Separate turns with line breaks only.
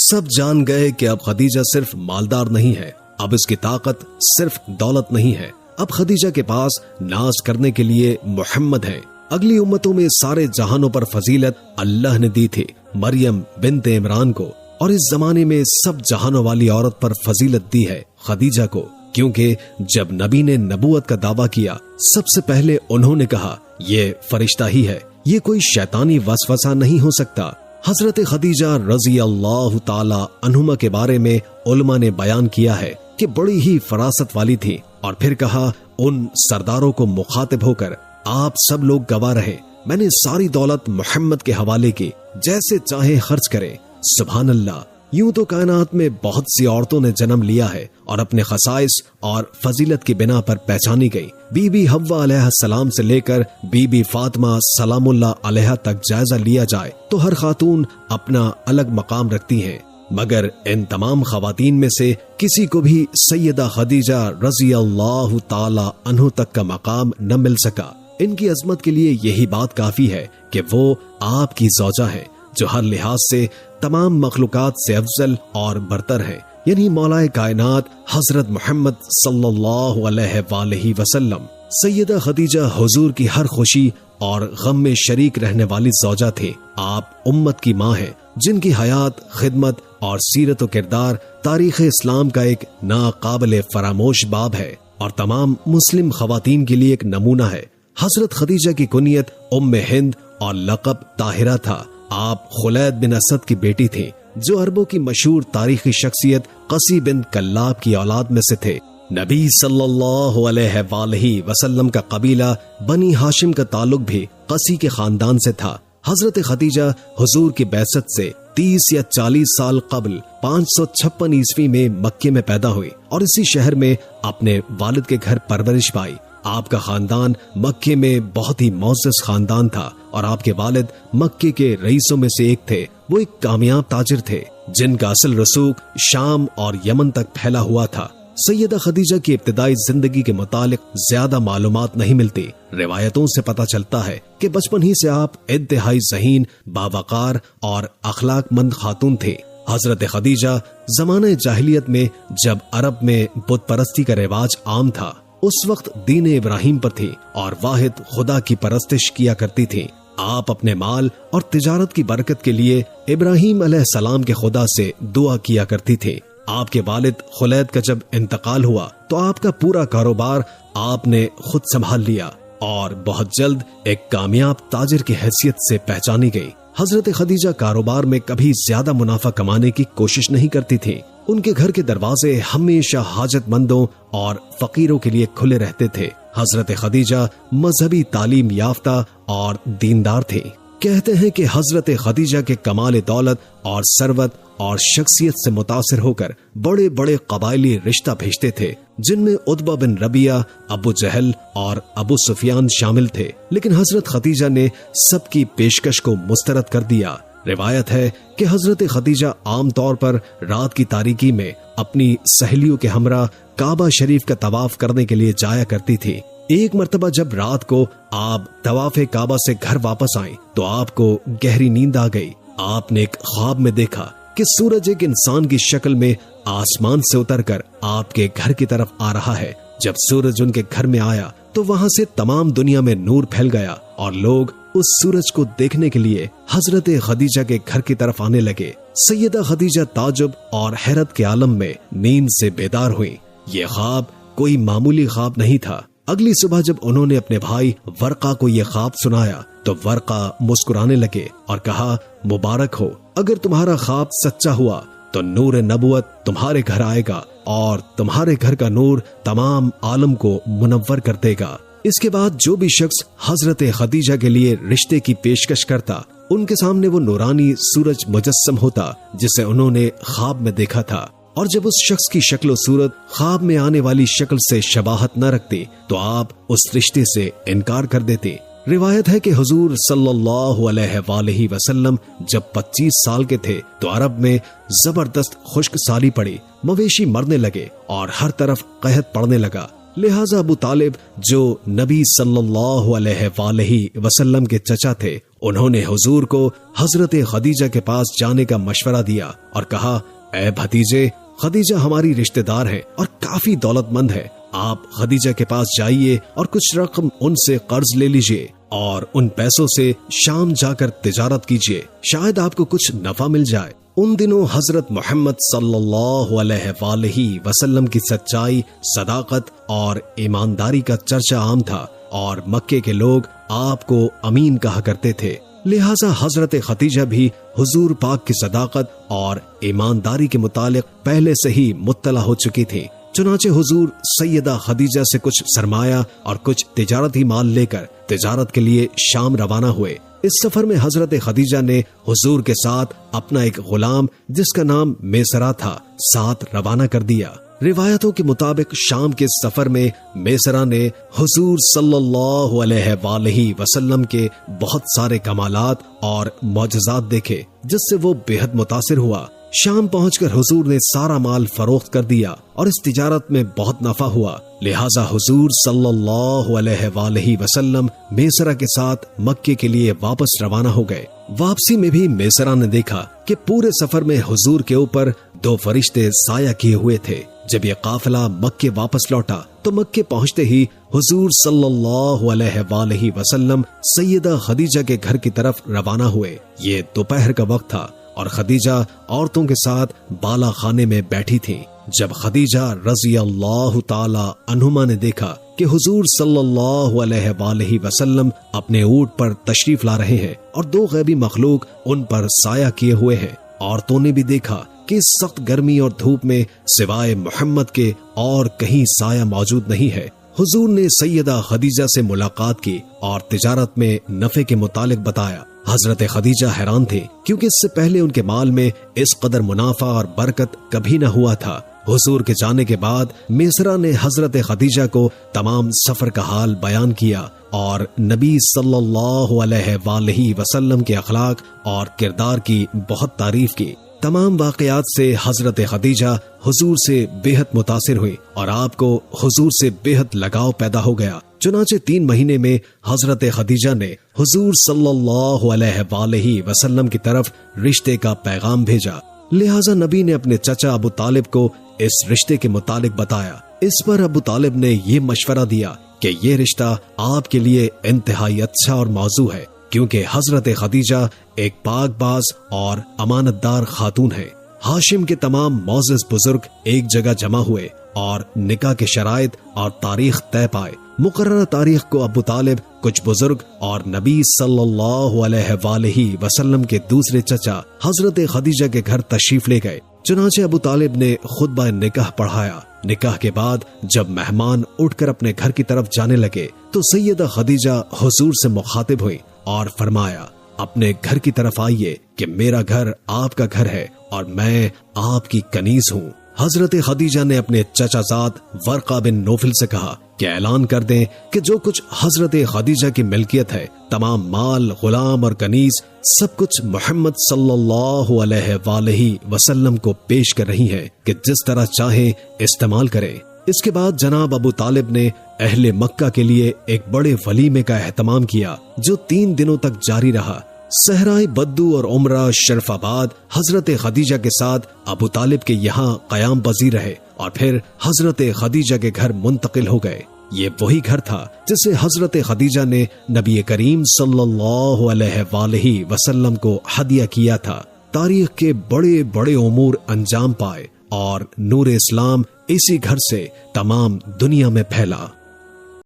سب جان گئے کہ اب خدیجہ صرف مالدار نہیں ہے، اب اس کی طاقت صرف دولت نہیں ہے، اب خدیجہ کے پاس ناز کرنے کے لیے محمد ہے۔ اگلی امتوں میں سارے جہانوں پر فضیلت اللہ نے دی تھی مریم بنت عمران کو، اور اس زمانے میں سب جہانوں والی عورت پر فضیلت دی ہے خدیجہ کو، کیونکہ جب نبی نے نبوت کا دعویٰ کیا سب سے پہلے انہوں نے کہا یہ فرشتہ ہی ہے، یہ کوئی شیطانی وسوسہ نہیں ہو سکتا۔ حضرت خدیجہ رضی اللہ تعالی عنہما کے بارے میں علماء نے بیان کیا ہے کہ بڑی ہی فراست والی تھی، اور پھر کہا ان سرداروں کو مخاطب ہو کر آپ سب لوگ گواہ رہے، میں نے ساری دولت محمد کے حوالے کی، جیسے چاہے خرچ کرے۔ سبحان اللہ، یوں تو کائنات میں بہت سی عورتوں نے جنم لیا ہے اور اپنے خصائص اور فضیلت کی بنا پر پہچانی گئی۔ بی بی حوا علیہ السلام سے لے کر بی بی فاطمہ سلام اللہ علیہ تک جائزہ لیا جائے تو ہر خاتون اپنا الگ مقام رکھتی ہیں، مگر ان تمام خواتین میں سے کسی کو بھی سیدہ خدیجہ رضی اللہ تعالی عنہ تک کا مقام نہ مل سکا۔ ان کی عظمت کے لیے یہی بات کافی ہے کہ وہ آپ کی زوجہ ہے جو ہر لحاظ سے تمام مخلوقات سے افضل اور برتر ہے، یعنی مولا کائنات حضرت محمد صلی اللہ علیہ وآلہ وسلم۔ سیدہ خدیجہ حضور کی ہر خوشی اور غم میں شریک رہنے والی زوجہ تھی۔ آپ امت کی ماں ہیں جن کی حیات، خدمت اور سیرت و کردار تاریخ اسلام کا ایک ناقابل فراموش باب ہے اور تمام مسلم خواتین کے لیے ایک نمونہ ہے۔ حضرت خدیجہ کی کنیت ام ہند اور لقب طاہرہ تھا۔ آپ خلید بن اسد کی بیٹی تھی جو عربوں کی مشہور تاریخی شخصیت قصی بن کلاب کی اولاد میں سے تھے۔ نبی صلی اللہ علیہ وآلہ وسلم کا قبیلہ بنی ہاشم کا تعلق بھی قصی کے خاندان سے تھا۔ حضرت خدیجہ حضور کی بعثت سے 30 یا 40 سال قبل 556 عیسوی میں مکے میں پیدا ہوئی اور اسی شہر میں اپنے والد کے گھر پرورش پائی۔ آپ کا خاندان مکے میں بہت ہی معزز خاندان تھا اور آپ کے والد مکے کے رئیسوں میں سے ایک تھے۔ وہ ایک کامیاب تاجر تھے جن کا اصل رسوخ شام اور یمن تک پھیلا ہوا تھا۔ سیدہ خدیجہ کی ابتدائی زندگی کے متعلق زیادہ معلومات نہیں ملتی۔ روایتوں سے پتہ چلتا ہے کہ بچپن ہی سے آپ انتہائی ذہین، باوقار اور اخلاق مند خاتون تھے۔ حضرت خدیجہ زمانہ جاہلیت میں جب عرب میں بت پرستی کا رواج عام تھا، اس وقت دین ابراہیم پر تھی اور واحد خدا کی پرستش کیا کرتی تھی۔ آپ اپنے مال اور تجارت کی برکت کے لیے ابراہیم علیہ السلام کے خدا سے دعا کیا کرتی تھی۔ آپ کے والد خلید کا جب انتقال ہوا تو آپ کا پورا کاروبار آپ نے خود سنبھال لیا اور بہت جلد ایک کامیاب تاجر کی حیثیت سے پہچانی گئی۔ حضرت خدیجہ کاروبار میں کبھی زیادہ منافع کمانے کی کوشش نہیں کرتی تھی۔ ان کے گھر کے دروازے ہمیشہ حاجت مندوں اور فقیروں کے لیے کھلے رہتے تھے۔ حضرت خدیجہ مذہبی تعلیم یافتہ اور دیندار تھی۔ کہتے ہیں کہ حضرت خدیجہ کے کمال دولت اور ثروت اور شخصیت سے متاثر ہو کر بڑے بڑے قبائلی رشتہ بھیجتے تھے، جن میں عتبہ بن ربیعہ، ابو جہل اور ابو سفیان شامل تھے، لیکن حضرت خدیجہ نے سب کی پیشکش کو مسترد کر دیا۔ روایت ہے کہ حضرت خدیجہ عام طور پر رات کی تاریکی میں اپنی سہیلیوں کے ہمراہ کعبہ شریف کا طواف کرنے کے لیے جایا کرتی تھی۔ ایک مرتبہ جب رات کو آپ طواف کعبہ سے گھر واپس آئیں تو آپ کو گہری نیند آ گئی۔ آپ نے ایک خواب میں دیکھا کہ سورج ایک انسان کی شکل میں آسمان سے اتر کر آپ کے گھر کی طرف آ رہا ہے۔ جب سورج ان کے گھر میں آیا تو وہاں سے تمام دنیا میں نور پھیل گیا اور لوگ اس سورج کو دیکھنے کے لیے حضرت خدیجہ کے گھر کی طرف آنے لگے۔ سیدہ خدیجہ تعجب اور حیرت کے عالم میں نیند سے بیدار ہوئی۔ یہ خواب کوئی معمولی خواب نہیں تھا۔ اگلی صبح جب انہوں نے اپنے بھائی ورقہ کو یہ خواب سنایا تو ورقہ مسکرانے لگے اور کہا، مبارک ہو، اگر تمہارا خواب سچا ہوا تو نور نبوت تمہارے گھر آئے گا اور تمہارے گھر کا نور تمام عالم کو منور کر دے گا۔ اس کے بعد جو بھی شخص حضرت خدیجہ کے لیے رشتے کی پیشکش کرتا، ان کے سامنے وہ نورانی سورج مجسم ہوتا جسے انہوں نے خواب میں دیکھا تھا، اور جب اس شخص کی شکل و صورت خواب میں آنے والی شکل سے شباہت نہ رکھتی تو آپ اس رشتے سے انکار کر دیتے۔ روایت ہے کہ حضور صلی اللہ علیہ وآلہ وسلم جب 25 سال کے تھے تو عرب میں زبردست خشک سالی پڑی، مویشی مرنے لگے اور ہر طرف قحط پڑنے لگا۔ لہٰذا ابو طالب جو نبی صلی اللہ علیہ وآلہ وسلم کے چچا تھے، انہوں نے حضور کو حضرت خدیجہ کے پاس جانے کا مشورہ دیا اور کہا، اے بھتیجے، خدیجہ ہماری رشتہ دار ہے اور کافی دولت مند ہے، آپ خدیجہ کے پاس جائیے اور کچھ رقم ان سے قرض لے لیجئے اور ان پیسوں سے شام جا کر تجارت کیجئے، شاید آپ کو کچھ نفع مل جائے۔ ان دنوں حضرت محمد صلی اللہ علیہ وآلہ وسلم کی سچائی، صداقت اور ایمانداری کا چرچا عام تھا اور مکے کے لوگ آپ کو امین کہا کرتے تھے، لہٰذا حضرت خدیجہ بھی حضور پاک کی صداقت اور ایمانداری کے متعلق پہلے سے ہی مطلع ہو چکی تھی۔ چنانچہ حضور سیدہ خدیجہ سے کچھ سرمایہ اور کچھ تجارتی مال لے کر تجارت کے لیے شام روانہ ہوئے۔ اس سفر میں حضرت خدیجہ نے حضور کے ساتھ اپنا ایک غلام جس کا نام میسرہ تھا ساتھ روانہ کر دیا۔ روایتوں کے مطابق شام کے سفر میں میسرہ نے حضور صلی اللہ علیہ وآلہ وسلم کے بہت سارے کمالات اور معجزات دیکھے، جس سے وہ بے حد متاثر ہوا۔ شام پہنچ کر حضور نے سارا مال فروخت کر دیا اور اس تجارت میں بہت نفع ہوا، لہٰذا حضور صلی اللہ علیہ وآلہ وسلم میسرہ کے ساتھ مکے کے لیے واپس روانہ ہو گئے۔ واپسی میں بھی میسرہ نے دیکھا کہ پورے سفر میں حضور کے اوپر 2 فرشتے سایہ کیے ہوئے تھے۔ جب یہ قافلہ مکے واپس لوٹا تو مکے پہنچتے ہی حضور صلی اللہ علیہ وآلہ وسلم سیدہ خدیجہ کے گھر کی طرف روانہ ہوئے۔ یہ دوپہر کا وقت تھا اور خدیجہ عورتوں کے ساتھ بالا خانے میں بیٹھی تھیں۔ جب خدیجہ رضی اللہ تعالی عنہما نے دیکھا کہ حضور صلی اللہ علیہ وآلہ وسلم اپنے اونٹ پر تشریف لا رہے ہیں اور 2 غیبی مخلوق ان پر سایہ کیے ہوئے ہیں، عورتوں نے بھی دیکھا کہ اس سخت گرمی اور دھوپ میں سوائے محمد کے اور کہیں سایہ موجود نہیں ہے۔ حضور نے سیدہ خدیجہ سے ملاقات کی اور تجارت میں نفع کے متعلق بتایا۔ حضرت خدیجہ حیران تھے کیونکہ اس سے پہلے ان کے مال میں اس قدر منافع اور برکت کبھی نہ ہوا تھا۔ حضور کے جانے کے بعد میسرہ نے حضرت خدیجہ کو تمام سفر کا حال بیان کیا اور نبی صلی اللہ علیہ وآلہ وسلم کے اخلاق اور کردار کی بہت تعریف کی۔ تمام واقعات سے حضرت خدیجہ حضور سے بے حد متاثر ہوئی اور آپ کو حضور سے بے حد لگاؤ پیدا ہو گیا۔ چنانچہ 3 مہینے میں حضرت خدیجہ نے حضور صلی اللہ علیہ وآلہ وسلم کی طرف رشتے کا پیغام بھیجا، لہٰذا نبی نے اپنے چچا ابو طالب کو اس رشتے کے متعلق بتایا۔ اس پر ابو طالب نے یہ مشورہ دیا کہ یہ رشتہ آپ کے لیے انتہائی اچھا اور موزوں ہے، کیونکہ حضرت خدیجہ ایک پاک باز اور امانت دار خاتون ہے۔ ہاشم کے تمام معزز بزرگ ایک جگہ جمع ہوئے اور نکاح کے شرائط اور تاریخ طے پائے۔ مقررہ تاریخ کو ابو طالب، کچھ بزرگ اور نبی صلی اللہ علیہ وآلہ وسلم کے دوسرے چچا حضرت خدیجہ کے گھر تشریف لے گئے۔ چنانچہ ابو طالب نے خطبہ نکاح پڑھایا۔ نکاح کے بعد جب مہمان اٹھ کر اپنے گھر کی طرف جانے لگے تو سیدہ خدیجہ حضور سے مخاطب ہوئی اور فرمایا، اپنے گھر کی طرف آئیے کہ میرا گھر آپ کا گھر ہے اور میں آپ کی کنیز ہوں۔ حضرت خدیجہ نے اپنے چچا زاد ورقہ بن نوفل سے کہا کہ اعلان کر دیں کہ جو کچھ حضرت خدیجہ کی ملکیت ہے، تمام مال، غلام اور کنیز، سب کچھ محمد صلی اللہ علیہ وآلہ وسلم کو پیش کر رہی ہیں کہ جس طرح چاہیں استعمال کریں۔ اس کے بعد جناب ابو طالب نے اہل مکہ کے لیے ایک بڑے ولیمے کا اہتمام کیا جو 3 دنوں تک جاری رہا۔ صحرائے بدو اور عمرہ شرف آباد حضرت خدیجہ کے ساتھ ابو طالب کے یہاں قیام پذیر رہے اور پھر حضرت خدیجہ کے گھر منتقل ہو گئے۔ یہ وہی گھر تھا جسے حضرت خدیجہ نے نبی کریم صلی اللہ علیہ وآلہ وسلم کو ہدیہ کیا تھا۔ تاریخ کے بڑے بڑے امور انجام پائے اور نور اسلام اسی گھر سے تمام دنیا میں پھیلا۔